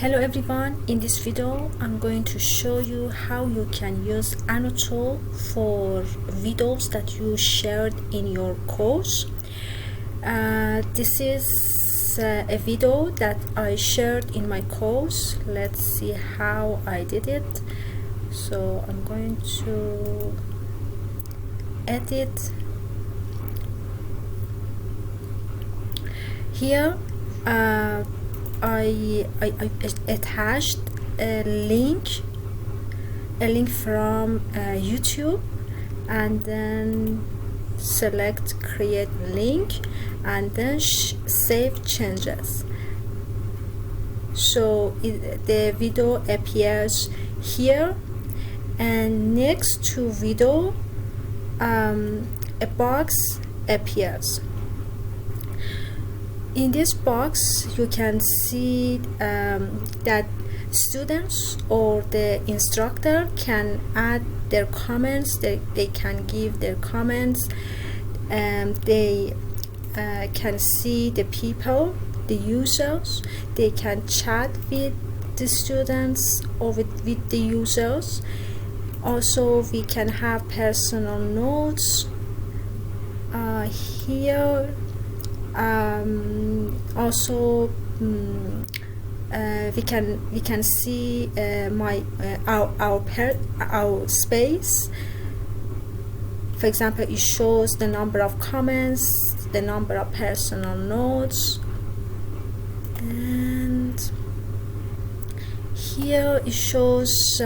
Hello everyone, in this video I'm going to show you how you can use Annoto for videos that you shared in your course. This is a video that I shared in my course. Let's see how I did it. So I'm going to edit here. I attached a link from YouTube, and then select create link and then save changes. So the video appears here, and next to video a box appears. In this box you can see that students or the instructor can add their comments. They can give their comments, and they can see the people, the users. They can chat with the students or with the users. Also we can have personal notes here. Also we can see our space. For example, it shows the number of comments, the number of personal notes, and here it shows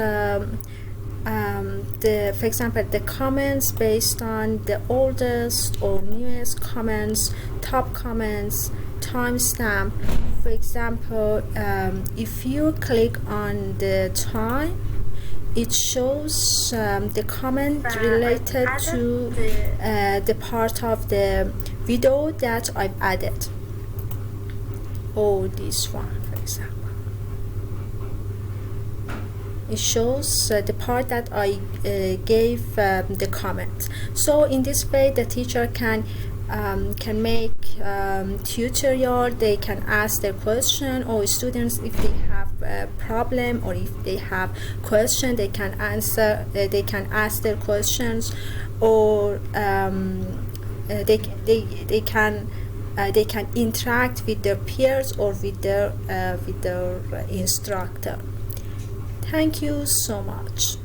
for example, the comments based on the oldest or newest comments, top comments, timestamp. For example, if you click on the time, it shows the comment related to the part of the video that I've added, or this one, for example. It shows the part that I gave the comment. So in this way the teacher can make tutorial. They can ask their question, or students, if they have a problem or if they have question, they can answer. They can ask their questions, or they can interact with their peers or with their instructor. Thank you so much.